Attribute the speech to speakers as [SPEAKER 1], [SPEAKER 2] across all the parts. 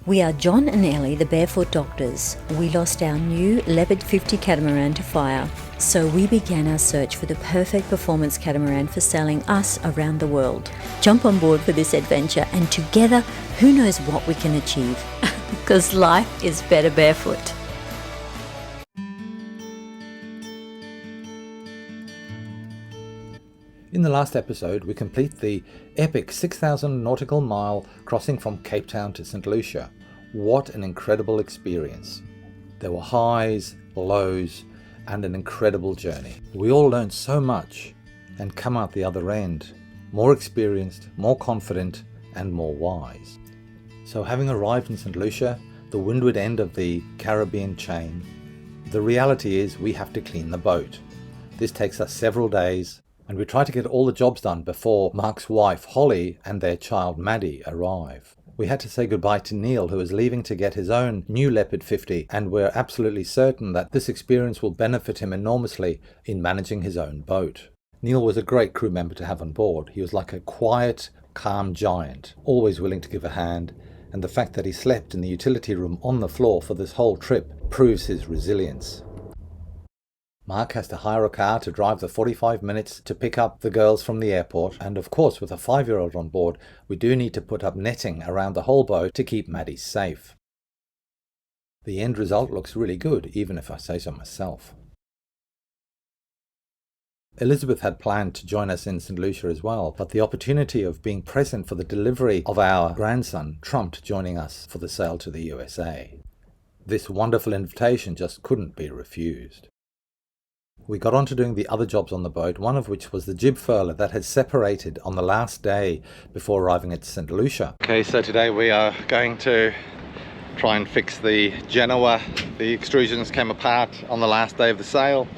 [SPEAKER 1] We are John and Ellie, the Barefoot Doctors. We lost our new Leopard 50 catamaran to fire, so we began our search for the perfect performance catamaran for sailing us around the world. Jump on board for this adventure, and together, who knows what we can achieve? Because life is better barefoot.
[SPEAKER 2] In the last episode, we complete the epic 6,000 nautical mile crossing from Cape Town to St. Lucia. What an incredible experience. There were highs, lows, and an incredible journey. We all learned so much and come out the other end, more experienced, more confident, and more wise. So having arrived in St. Lucia, the windward end of the Caribbean chain, the reality is we have to clean the boat. This takes us several days, and we try to get all the jobs done before Mark's wife Holly and their child Maddie arrive. We had to say goodbye to Neil, who is leaving to get his own new Leopard 50, and we're absolutely certain that this experience will benefit him enormously in managing his own boat. Neil was a great crew member to have on board. He was like a quiet, calm giant, always willing to give a hand, and the fact that he slept in the utility room on the floor for this whole trip proves his resilience. Mark has to hire a car to drive the 45 minutes to pick up the girls from the airport, and of course with a 5-year-old on board, we do need to put up netting around the whole boat to keep Maddie safe. The end result looks really good, even if I say so myself. Elizabeth had planned to join us in St. Lucia as well, but the opportunity of being present for the delivery of our grandson trumped joining us for the sail to the USA. This wonderful invitation just couldn't be refused. We got on to doing the other jobs on the boat, one of which was the jib furler that had separated on the last day before arriving at St. Lucia. Okay, so today we are going to try and fix the Genoa. The extrusions came apart on the last day of the sail,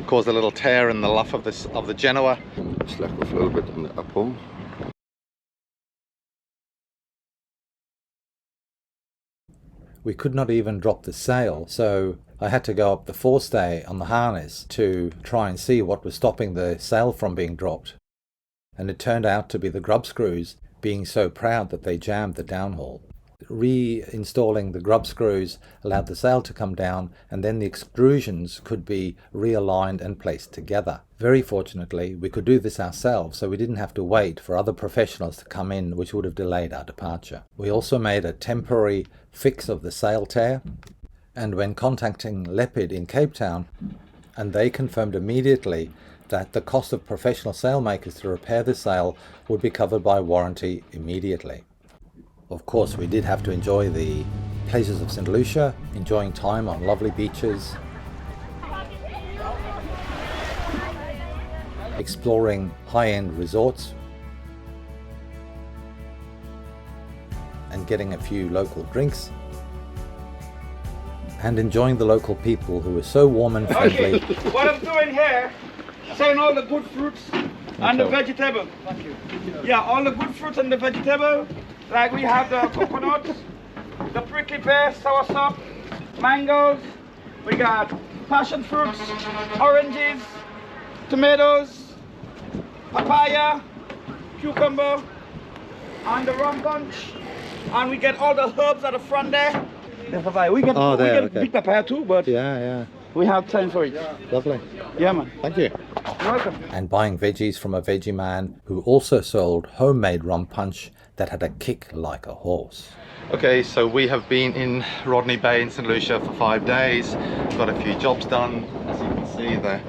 [SPEAKER 2] caused a little tear in the luff of the Genoa.
[SPEAKER 3] Slack off a little bit on the up hole.
[SPEAKER 2] We could not even drop the sail, so I had to go up the forestay on the harness to try and see what was stopping the sail from being dropped. And it turned out to be the grub screws being so proud that they jammed the downhaul. Reinstalling the grub screws allowed the sail to come down, and then the extrusions could be realigned and placed together. Very fortunately, we could do this ourselves, so we didn't have to wait for other professionals to come in, which would have delayed our departure. We also made a temporary fix of the sail tear, and when contacting Leopard in Cape Town, and they confirmed immediately that the cost of professional sailmakers to repair the sail would be covered by warranty immediately. Of course, we did have to enjoy the pleasures of St. Lucia, enjoying time on lovely beaches, exploring high-end resorts, and getting a few local drinks, and enjoying the local people who were so warm and friendly.
[SPEAKER 4] Okay. What I'm doing here, saying all the good fruits and the vegetable. Thank you. Yeah, all the good fruits and the vegetable. Like we have the coconuts, the prickly pear, soursop, mangoes. We got passion fruits, oranges, tomatoes, papaya, cucumber, and the rum punch. And we get all the herbs at the front there. The papaya. We get big papaya too, but
[SPEAKER 2] Yeah.
[SPEAKER 4] we have time for it.
[SPEAKER 2] Lovely.
[SPEAKER 4] Yeah, man.
[SPEAKER 2] Thank you.
[SPEAKER 4] You're welcome.
[SPEAKER 2] And buying veggies from a veggie man who also sold homemade rum punch that had a kick like a horse. Okay, so we have been in Rodney Bay in St. Lucia for 5 days. Got a few jobs done. As you can see, the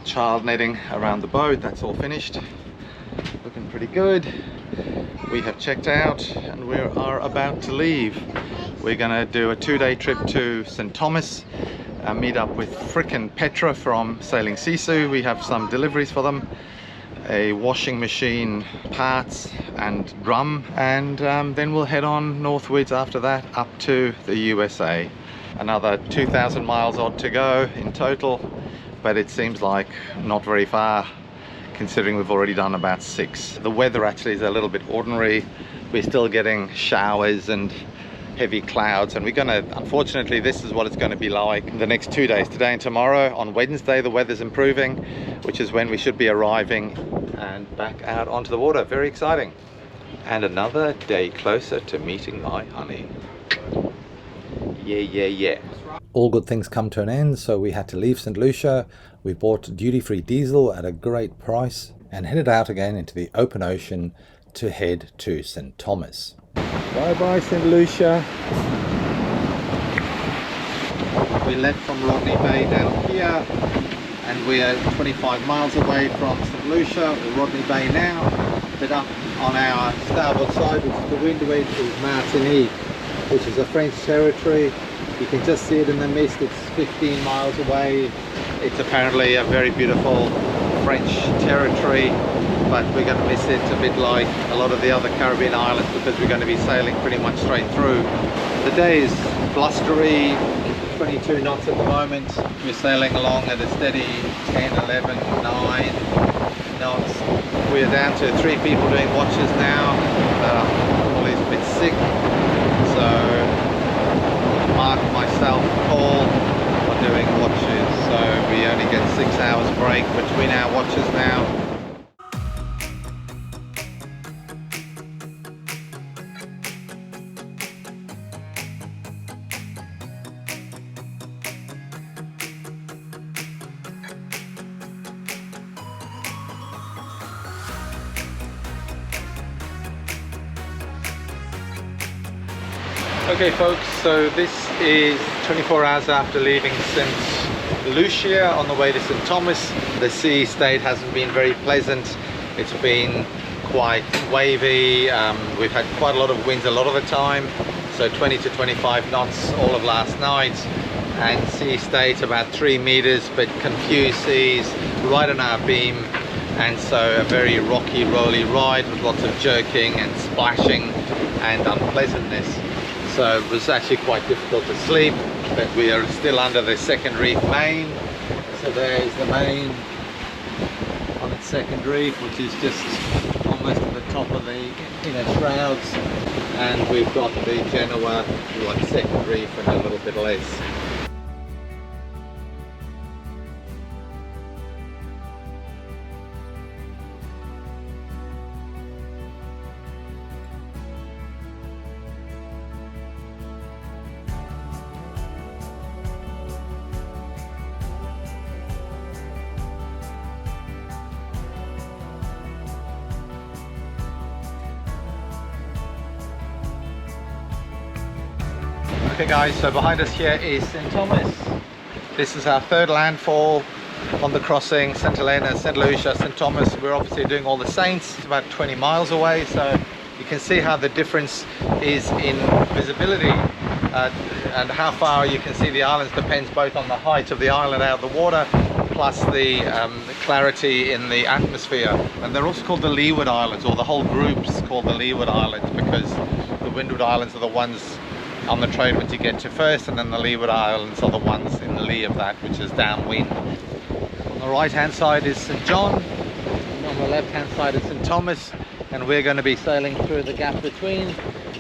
[SPEAKER 2] child netting around the boat, that's all finished. Looking pretty good. We have checked out and we are about to leave. We're gonna do a 2-day trip to St. Thomas, meet up with frickin' Petra from Sailing SISU. We have some deliveries for them, a washing machine, parts and drum, and then we'll head on northwards after that up to the USA. Another 2,000 miles odd to go in total, but it seems like not very far considering we've already done about 6. The weather actually is a little bit ordinary. We're still getting showers and heavy clouds, and we're gonna, unfortunately, this is what it's going to be like the next 2 days, today and tomorrow. On Wednesday the weather's improving, which is when we should be arriving and back out onto the water. Very exciting. And another day closer to meeting my honey.
[SPEAKER 4] Yeah.
[SPEAKER 2] All good things come to an end, so we had to leave St. Lucia. We bought duty-free diesel at a great price and headed out again into the open ocean to head to St. Thomas. Bye-bye, St. Lucia. We left from Rodney Bay down here, and we are 25 miles away from St. Lucia, or Rodney Bay now, but up on our starboard side, which is the wind wedge, is Martinique, which is a French territory. You can just see it in the mist. It's 15 miles away. It's apparently a very beautiful French territory, but we're going to miss it a bit like a lot of the other Caribbean islands because we're going to be sailing pretty much straight through. The day is blustery, 22 knots at the moment. We're sailing along at a steady 10, 11, 9 knots. We're down to 3 people doing watches now. All is a bit sick, so Mark, myself, Paul are doing watches, so we only get 6 hours break between our watches now. Okay folks, so this is 24 hours after leaving St. Lucia on the way to St. Thomas. The sea state hasn't been very pleasant. It's been quite wavy. We've had quite a lot of winds a lot of the time, so 20 to 25 knots all of last night, and sea state about 3 meters, but confused seas right on our beam, and so a very rocky, rolly ride with lots of jerking and splashing and unpleasantness. So it was actually quite difficult to sleep, but we are still under the second reef main. So there's the main on its second reef, which is just almost at the top of the inner shrouds. And we've got the Genoa, like second reef and a little bit less. Okay guys, so behind us here is St. Thomas. This is our third landfall on the crossing, St. Helena, St. Lucia, St. Thomas. We're obviously doing all the Saints. It's about 20 miles away, so you can see how the difference is in visibility and how far you can see the islands depends both on the height of the island out of the water plus the clarity in the atmosphere. And they're also called the Leeward Islands, or the whole group's called the Leeward Islands, because the Windward Islands are the ones on the trade wind you get to first, and then the Leeward Islands are the ones in the lee of that, which is downwind. On the right hand side is St. John, and on the left hand side is St. Thomas, and we're going to be sailing through the gap between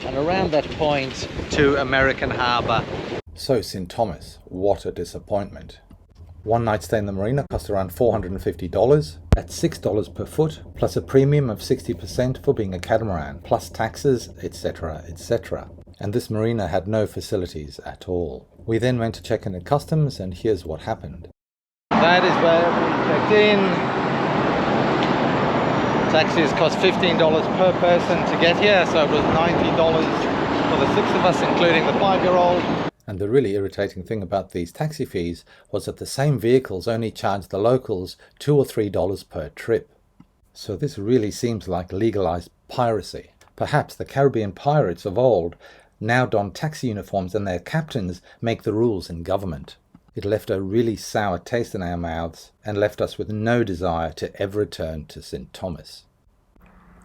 [SPEAKER 2] and around that point to American Harbour. So St. Thomas, what a disappointment. One night stay in the marina cost around $450 at $6 per foot, plus a premium of 60% for being a catamaran, plus taxes, etc, etc. And this marina had no facilities at all. We then went to check in at customs, and here's what happened. That is where we checked in. Taxis cost $15 per person to get here, so it was $90 for the 6 of us, including the 5-year-old. And the really irritating thing about these taxi fees was that the same vehicles only charged the locals $2 or $3 per trip. So this really seems like legalized piracy. Perhaps the Caribbean pirates of old now don taxi uniforms and their captains make the rules in government. It left a really sour taste in our mouths and left us with no desire to ever return to St. Thomas.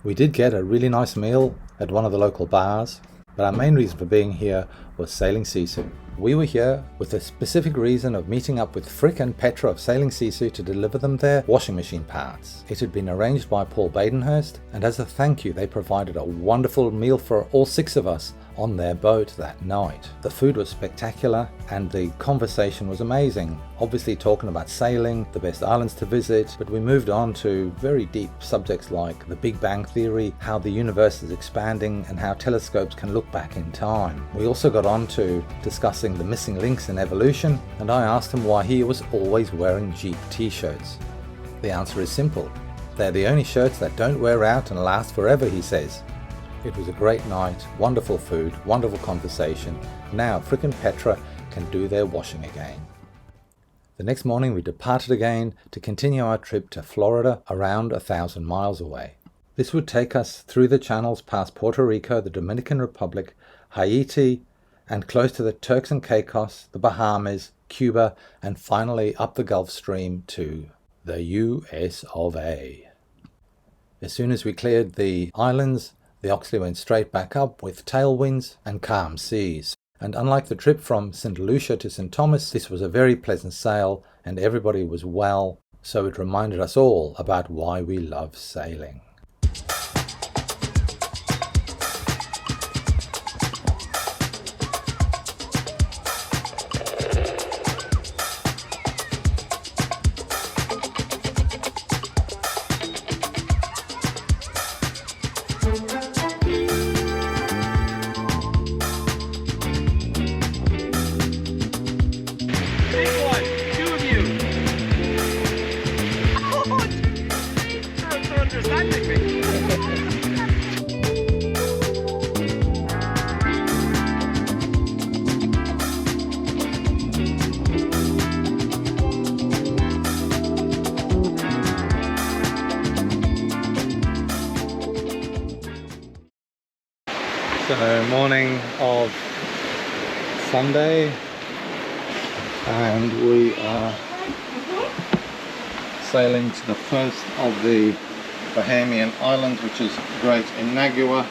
[SPEAKER 2] We did get a really nice meal at one of the local bars, but our main reason for being here was Sailing SISU. We were here with a specific reason of meeting up with Frick and Petra of Sailing SISU to deliver them their washing machine parts. It had been arranged by Paul Badenhurst, and as a thank you they provided a wonderful meal for all 6 of us on their boat that night. The food was spectacular and the conversation was amazing. Obviously talking about sailing, the best islands to visit, but we moved on to very deep subjects like the Big Bang Theory, how the universe is expanding and how telescopes can look back in time. We also got on to discussing the missing links in evolution, and I asked him why he was always wearing Jeep t-shirts. The answer is simple. They're the only shirts that don't wear out and last forever, he says. It was a great night, wonderful food, wonderful conversation. Now frickin' Petra can do their washing again. The next morning we departed again to continue our trip to Florida, around 1,000 miles away. This would take us through the channels past Puerto Rico, the Dominican Republic, Haiti, and close to the Turks and Caicos, the Bahamas, Cuba, and finally up the Gulf Stream to the US of A. As soon as we cleared the islands, the Oxley went straight back up with tailwinds and calm seas. And unlike the trip from St. Lucia to St. Thomas, this was a very pleasant sail and everybody was well, so it reminded us all about why we love sailing. So morning of Sunday, and we are sailing to the first of the Bahamian islands, which is Great Inagua,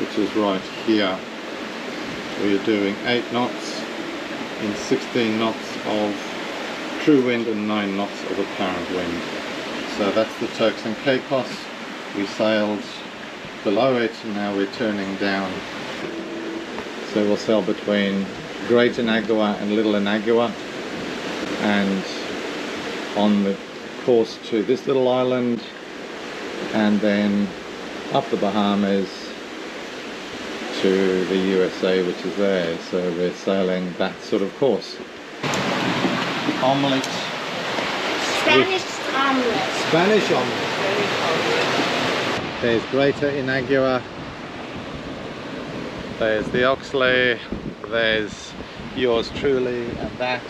[SPEAKER 2] which is right here. We are doing 8 knots in 16 knots of true wind and 9 knots of apparent wind. So that's the Turks and Caicos. We sailed below it and now we're turning down. So we'll sail between Great Inagua and Little Inagua, and on the course to this little island, and then up the Bahamas to the USA, which is there. So we're sailing that sort of course. Omelette.
[SPEAKER 5] Spanish omelette.
[SPEAKER 2] Spanish omelette. There's Greater Inagua. There's the Oxley. There's yours truly, and that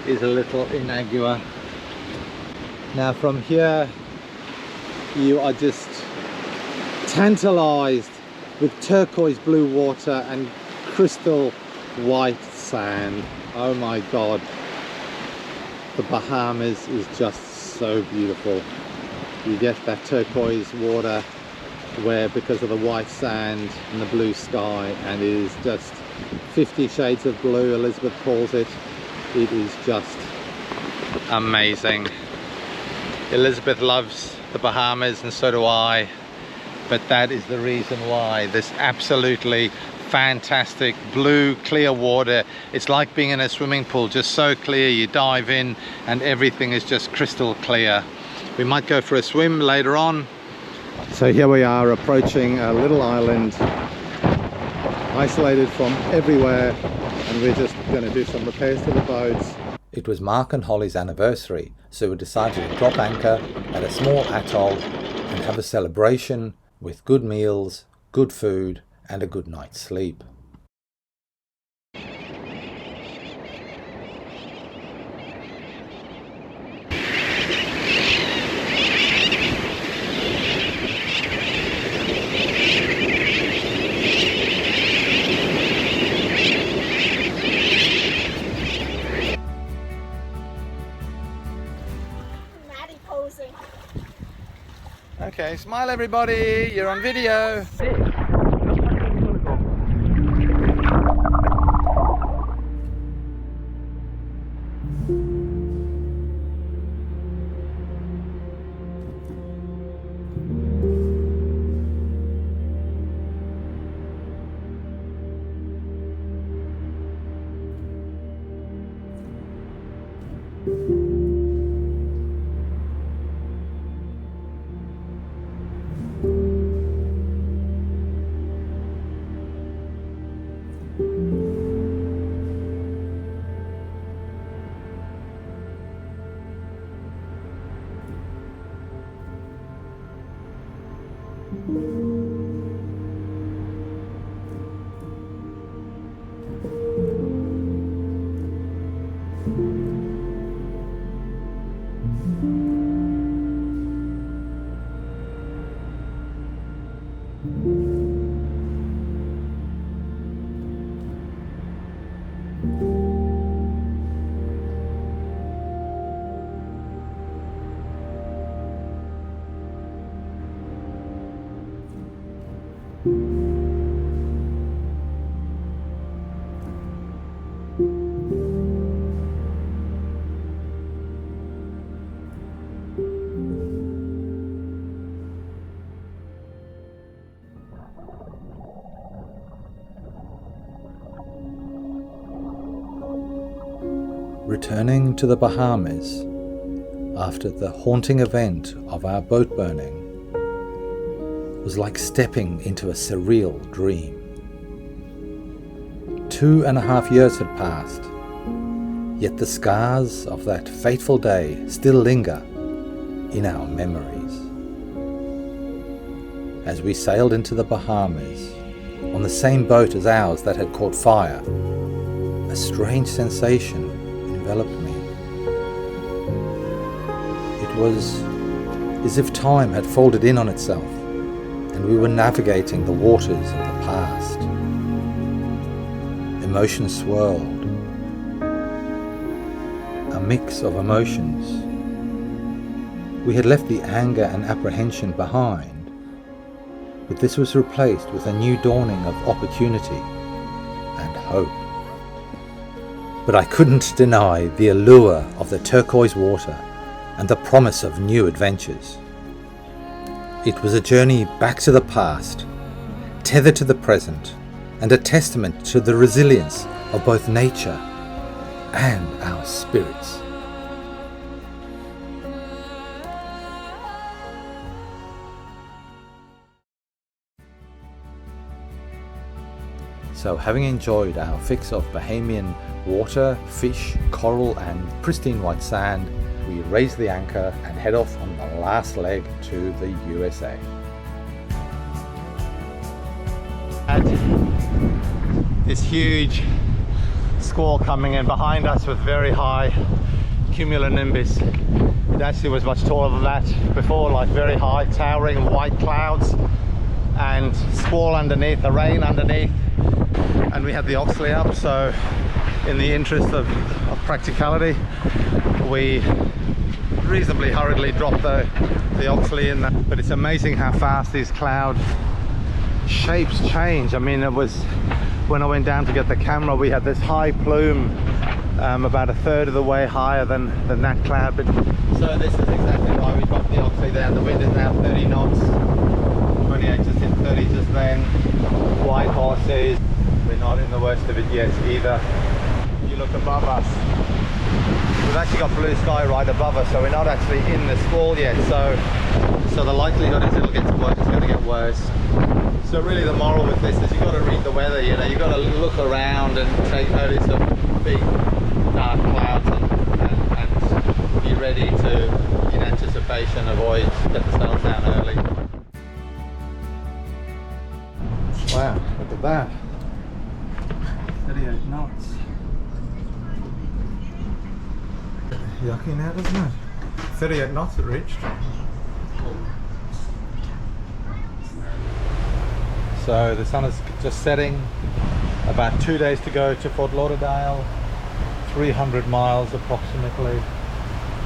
[SPEAKER 2] is a Little Inagua. Now from here you are just tantalized with turquoise blue water and crystal white sand. Oh my god, the Bahamas is just so beautiful. You get that turquoise water where, because of the white sand and the blue sky, and it is just 50 shades of blue, Elizabeth calls it. It is just amazing. Elizabeth loves the Bahamas and so do I, but that is the reason why. This absolutely fantastic blue clear water. It's like being in a swimming pool, just so clear. You dive in and everything is just crystal clear. We might go for a swim later on. So here we are approaching a little island, isolated from everywhere, and we're just going to do some repairs to the boats. It was Mark and Holly's anniversary, so we decided to drop anchor at a small atoll and have a celebration with good meals, good food, and a good night's sleep. Okay, smile everybody, you're on video. Returning to the Bahamas after the haunting event of our boat burning was like stepping into a surreal dream. 2.5 years had passed, yet the scars of that fateful day still linger in our memories. As we sailed into the Bahamas on the same boat as ours that had caught fire, a strange sensation enveloped me. It was as if time had folded in on itself and we were navigating the waters of the past. Emotions swirled, a mix of emotions. We had left the anger and apprehension behind, but this was replaced with a new dawning of opportunity and hope. But I couldn't deny the allure of the turquoise water and the promise of new adventures. It was a journey back to the past, tethered to the present, and a testament to the resilience of both nature and our spirits. So, having enjoyed our fix of Bahamian water, fish, coral and pristine white sand, we raise the anchor and head off on the last leg to the USA.
[SPEAKER 6] Had this huge squall coming in behind us with very high cumulonimbus. It actually was much taller than that before, like very high, towering white clouds, and squall underneath, the rain underneath, and we had the Oxley up, so in the interest of practicality we reasonably hurriedly dropped the Oxley in that. But it's amazing how fast these cloud shapes change. I mean, it was when I went down to get the camera, we had this high plume about a third of the way higher than that cloud. But so this is exactly why we dropped the Oxley there. The wind is now 30 knots, 28 just hit 30 just then. White horses, we're not in the worst of it yet either. You look above us, we've actually got blue sky right above us, so we're not actually in the squall yet, so the likelihood is it'll get worse, it's going to get worse. So really the moral with this is you've got to read the weather, you know, you've got to look around and take notice of big dark clouds and be ready to, in anticipation, avoid, get the sails down early.
[SPEAKER 2] Wow, look at that. 38 knots. Yucky now, doesn't it? 38 knots it reached. So the sun is just setting. About 2 days to go to Fort Lauderdale, 300 miles approximately,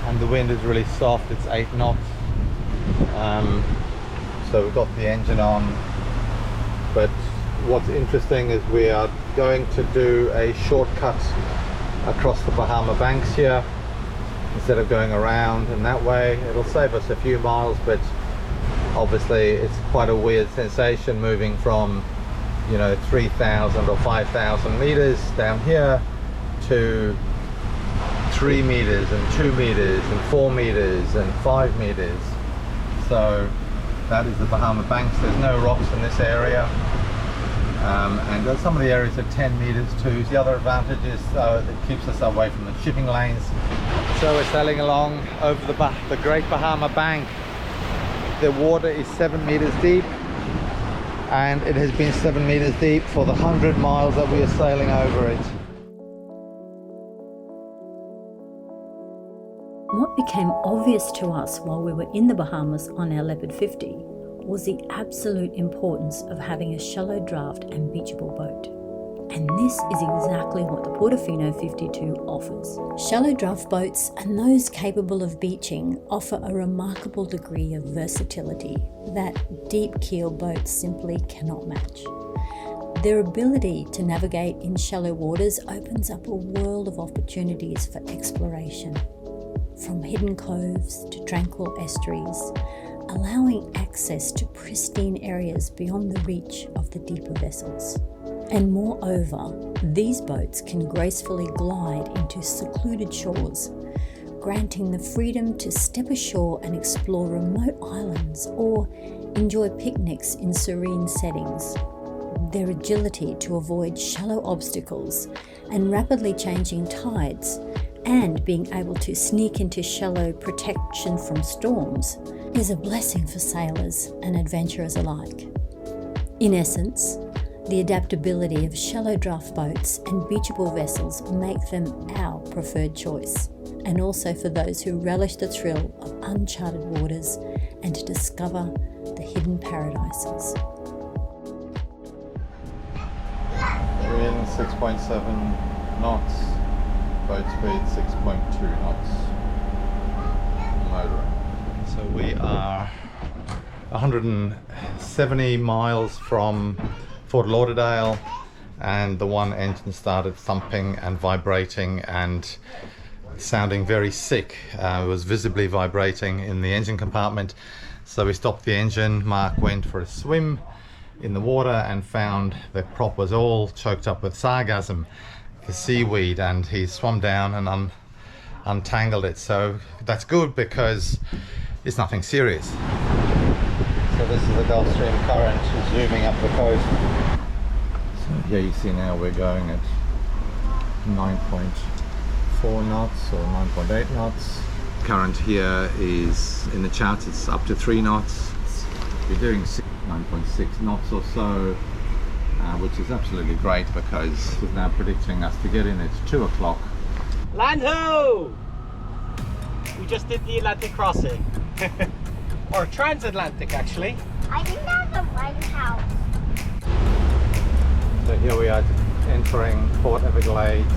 [SPEAKER 2] and the wind is really soft. It's 8 knots. So we've got the engine on. But what's interesting is we are going to do a shortcut across the Bahama banks here instead of going around, and that way it'll save us a few miles, but obviously it's quite a weird sensation moving from, you know, 3,000 or 5,000 meters down here to 3 meters and 2 meters and 4 meters and 5 meters. So that is the Bahama banks. There's no rocks in this area, and some of the areas are 10 meters too. The other advantage is it keeps us away from the shipping lanes. So we're sailing along over the Great Bahama Bank. The water is 7 meters deep, and it has been 7 meters deep for the 100 miles that we are sailing over it.
[SPEAKER 1] What became obvious to us while we were in the Bahamas on our Leopard 50 was the absolute importance of having a shallow draft and beachable boat. And this is exactly what the Portofino 52 offers. Shallow draft boats and those capable of beaching offer a remarkable degree of versatility that deep keel boats simply cannot match. Their ability to navigate in shallow waters opens up a world of opportunities for exploration, from hidden coves to tranquil estuaries, allowing access to pristine areas beyond the reach of the deeper vessels. And moreover, these boats can gracefully glide into secluded shores, granting the freedom to step ashore and explore remote islands or enjoy picnics in serene settings. Their agility to avoid shallow obstacles and rapidly changing tides, and being able to sneak into shallow protection from storms, is a blessing for sailors and adventurers alike. In essence, the adaptability of shallow draft boats and beachable vessels make them our preferred choice, and also for those who relish the thrill of uncharted waters and to discover the hidden paradises.
[SPEAKER 6] We're in 6.7 knots, boat speed 6.2 knots, motoring. So we are 170 miles from Fort Lauderdale, and the one engine started thumping and vibrating and sounding very sick. It was visibly vibrating in the engine compartment, so we stopped the engine. Mark went for a swim in the water and found the prop was all choked up with sargassum, the seaweed, and he swam down and untangled it. So that's good because it's nothing serious. So this is the Gulf Stream current zooming up the coast. So here you see now we're going at 9.4 knots or 9.8 knots. Current here is, in the charts, it's up to 3 knots. We're doing 9.6 knots or so, which is absolutely great because it's now predicting us to get in at 2 o'clock.
[SPEAKER 7] Land ho! We just did the Atlantic crossing. Or transatlantic, actually.
[SPEAKER 5] I think that's the lighthouse.
[SPEAKER 6] So here we are entering Port Everglades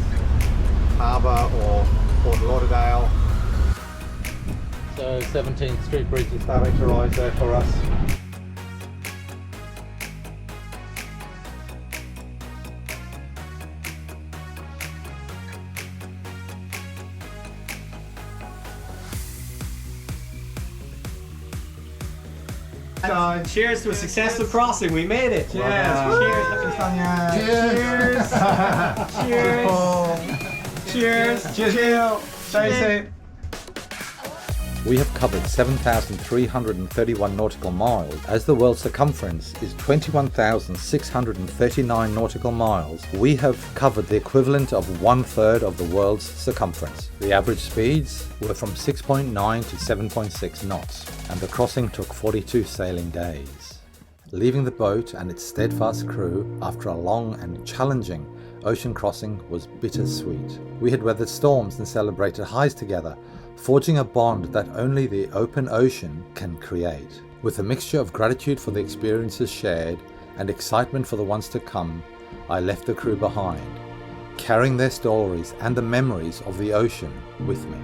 [SPEAKER 6] Harbour or Fort Lauderdale. So 17th Street Bridge is starting to rise there for us.
[SPEAKER 7] Cheers to a successful crossing. We made it. Cheers. Cheers. Cheers. Cheers. Stay safe.
[SPEAKER 2] We have covered 7,331 nautical miles, as the world's circumference is 21,639 nautical miles. We have covered the equivalent of 1/3 of the world's circumference. The average speeds were from 6.9 to 7.6 knots, and the crossing took 42 sailing days. Leaving the boat and its steadfast crew after a long and challenging ocean crossing was bittersweet. We had weathered storms and celebrated highs together, forging a bond that only the open ocean can create. With a mixture of gratitude for the experiences shared and excitement for the ones to come, I left the crew behind, carrying their stories and the memories of the ocean with me.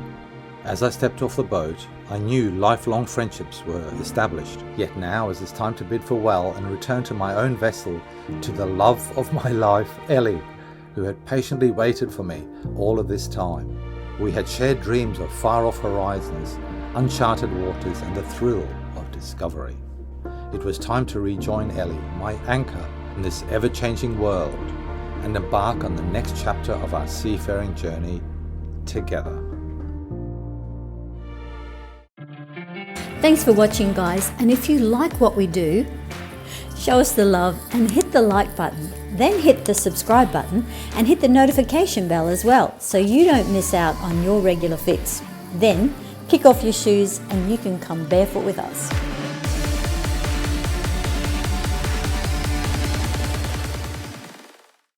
[SPEAKER 2] As I stepped off the boat, I knew lifelong friendships were established. Yet now, as it's time to bid farewell and return to my own vessel, to the love of my life, Ellie, who had patiently waited for me all of this time. We had shared dreams of far-off horizons, uncharted waters, and the thrill of discovery. It was time to rejoin Ellie, my anchor in this ever-changing world, and embark on the next chapter of our seafaring journey together.
[SPEAKER 1] Thanks for watching, guys, and if you like what we do, show us the love and hit the like button. Then hit the subscribe button and hit the notification bell as well, so you don't miss out on your regular fix. Then kick off your shoes and you can come barefoot with us.